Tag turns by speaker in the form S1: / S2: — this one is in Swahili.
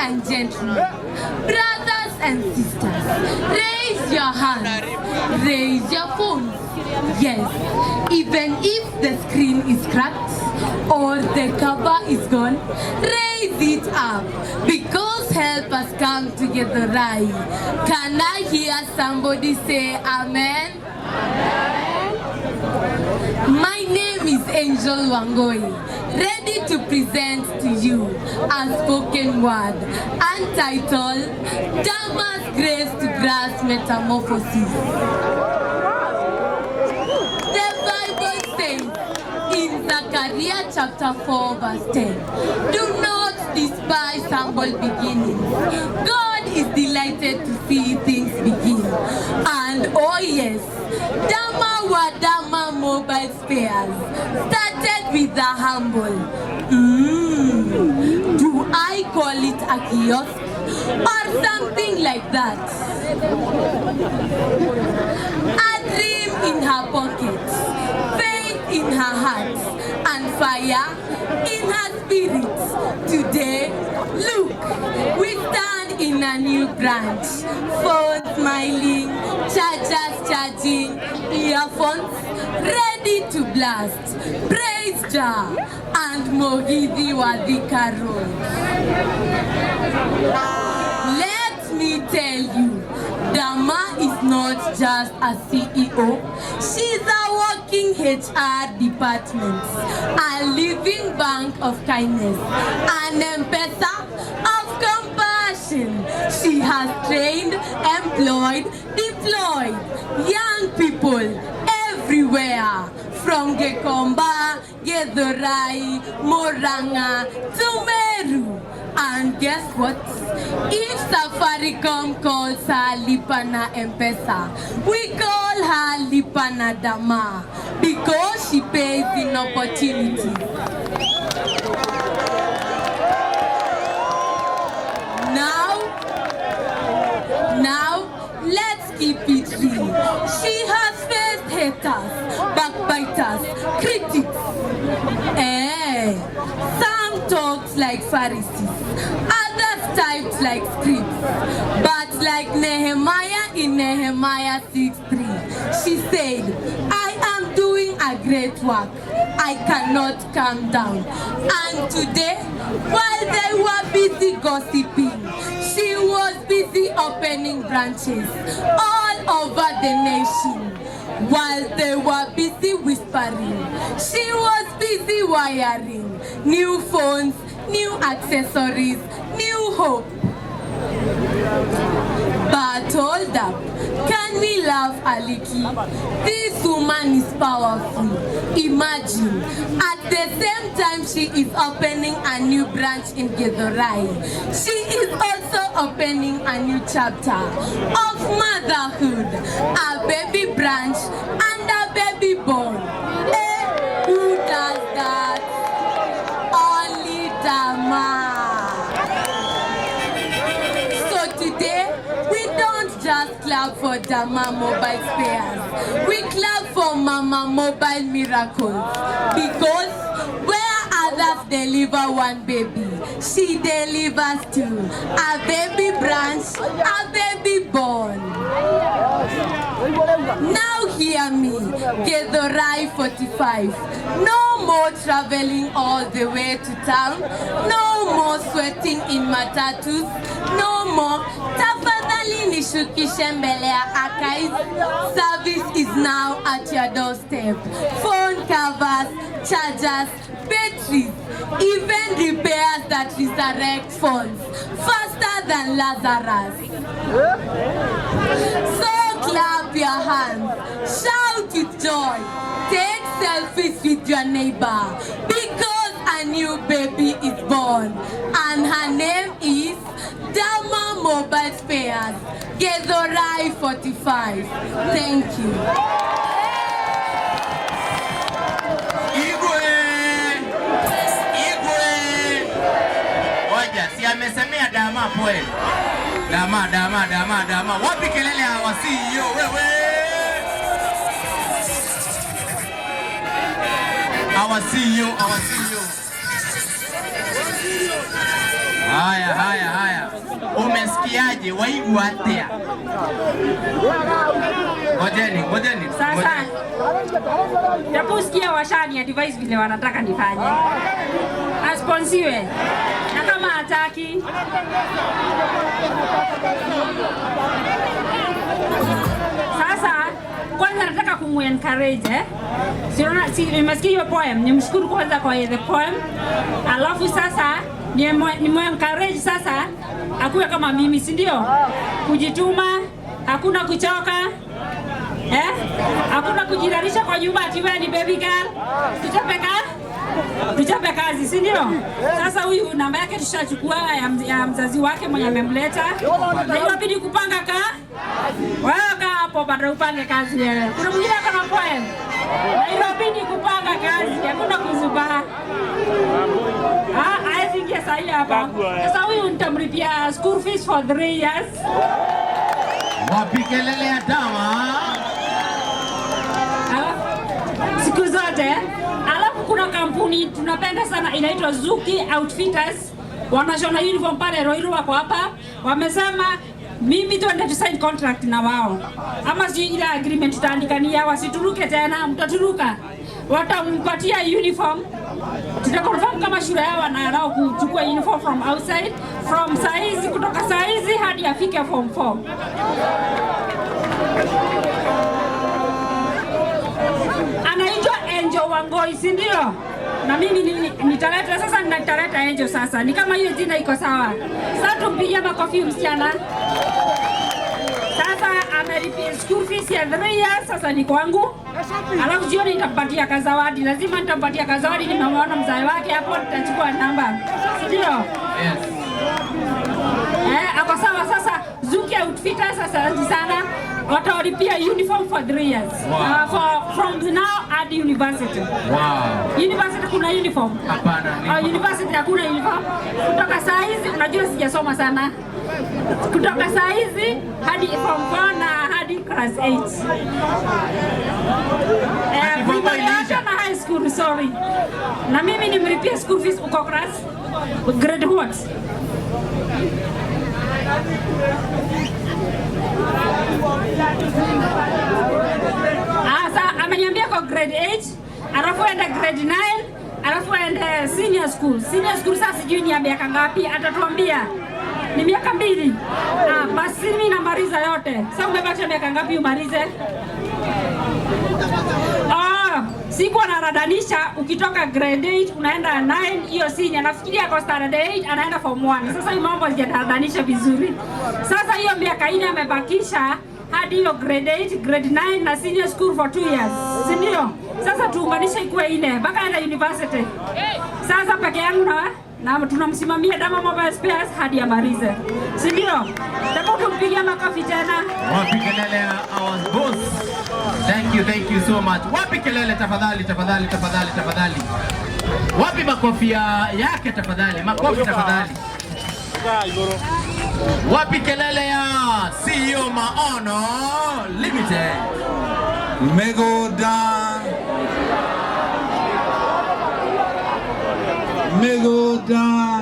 S1: and gentlemen, brothers and sisters, raise your hands, raise your phones. Yes, even if the screen is cracked or the cover is gone, raise it up because help us come together right. Can I hear somebody say amen? My name is Angel Wangoi, ready to present to you a spoken word entitled Dama's Grace to Grass Metamorphosis. The Bible says in Zechariah chapter 4 verse 10, do not despise humble beginnings. God is delighted to see things begin. And oh yes, Dama mobile spares started with the humble. Do I call it a kiosk or something like that? A dream in her pocket, faith in her heart, and fire in her spirit. Today, look, we stand in a new branch. Phones smiling, chargers charging, earphones ready to blast. Praise Jah and Mohidi Wadika Road. Let me tell you, Dama is not just a CEO. She's a working HR department, a living bank of kindness, an M-Pesa of compassion. She has trained, employed, deployed young people everywhere, from Gekomba, Gedorai, Moranga to Meru. And guess what? If Safaricom calls her Lipana M-Pesa, we call her Lipana Dama because she pays in opportunity. Now, let's keep it real. She has faced haters, backbiters, critics. Some talks like Pharisees, others typed like scripts. But like Nehemiah in Nehemiah 6:3, she said, I am doing a great work. I cannot calm down. And today, while they were busy gossiping, she was busy opening branches all over the nation. While they were busy whispering, she was busy wiring new phones, new accessories, new hope. But hold up, can we laugh a little? This woman is powerful. Imagine, at the same time she is opening a new branch in Gedorai, she is also opening a new chapter of motherhood, a baby branch and a baby born. Who does that? Only Dama. Just clap for Dama mobile spares. We clap for Mama mobile miracles. Because where others deliver one baby, she delivers two. A baby branch, a baby born. Now hear me, Gedorai 45. No more traveling all the way to town. No more sweating in matatus. No more tafadhali nishukishe mbele ya archives. Service is now at your doorstep. Phone covers, chargers, batteries, even repairs that resurrect phones faster than Lazarus. So clap your hands, shout with joy, take selfies with your neighbor because a new baby is born and her name is Dama Mobile Spares, Gedorai 45. Thank you.
S2: Si amesemea Dama pwele. Dama. Wapi kelele hawa CEO wewe? Our CEO. Haya. Umesikiaje? Waigua atia? Ngojeni.
S3: Sasa naposikia washani advise vile wanataka nifanye. Asponsiwe. Na kama hataki sasa kwanza nataka kumu-encourage nimesikia hiyo poem, nimshukuru kwanza kwa the poem. Alafu sasa nimu-encourage sasa akuwe kama mimi, si ndio? Kujituma, hakuna kuchoka. Hakuna kujirarisha kwa nyumba ati wewe ni baby girl. Tuchape kazi, si ndio? Sasa huyu namba yake tushachukua ya mzazi wake mwenye amemleta. Na inabidi kupanga wewe hapo bado upange kazi wewe. Kuna mwingine kama poem. Na inabidi kupanga kazi, hakuna kuzubaa. I think yes I hapa. Sasa huyu nitamlipia school fees for 3 years.
S2: Wapi kelele ya Dama?
S3: Siku zote. Alafu kuna kampuni tunapenda sana inaitwa Zuki Outfitters. Wanashona uniform pale Roiro wako hapa. Wamesema mimi tuende to sign contract na wao. Ama si ile agreement tutaandikania wasituruke tena, mtaturuka. Watampatia uniform. Tutakonfirm kama shule yao wanao kuchukua uniform from outside, from size kutoka size hadi afike form 4. Anaitwa Angel Wangoi, si ndio? Na mimi nitaleta sasa, nitaleta Angel sasa. Ni kama hiyo jina iko sawa. Sasa tumpigie makofi msichana. Sasa amelipia school fees ya 3 years, sasa ni kwangu. Alafu jioni nitampatia kazawadi. Lazima nitampatia kazawadi, nimemwona mzee wake hapo, nitachukua namba. Si ndio?
S2: Yes.
S3: Ako sawa sasa. Zuki Outfitters sasa sana. Watawalipia uniform for 3 years.
S2: Wow.
S3: From now at university.
S2: Wow.
S3: University kuna uniform?
S2: Hapana.
S3: University hakuna uniform. Kutoka saa hizi unajua sijasoma sana. Kutoka saa hizi hadi form 4 na hadi class 8. Na high school, sorry. Na mimi nimlipia school fees uko class grade what? Sasa ameniambia kwa grade 8, alafu enda grade 9, alafu enda senior school. Senior school sasa sijui ni miaka ngapi, atatuambia. Ni miaka 2. Basi mimi namaliza yote. Sasa umebaki miaka ngapi umalize? Siku anaradanisha ukitoka grade 8 unaenda 9 hiyo senior. Nafikiria kwa grade 8 anaenda form 1. Sasa hii mambo hazijaradanisha vizuri. Sasa hiyo miaka 4 amebakisha hadi hiyo grade 8, grade 9 na senior school for 2 years. Si ndio? Sasa tuunganishe ikuwe 4 mpaka aenda university. Sasa peke yangu na tunamsimamia Dama Mobile Spares hadi amalize. Si ndio? Nataka tumpigie makofi tena.
S2: Wapi kelele our boss? Thank you so much. Wapi kelele tafadhali. Wapi makofi yake tafadhali? Makofi tafadhali. Wapi kelele ya CEO Maono Limited?
S4: Mego down.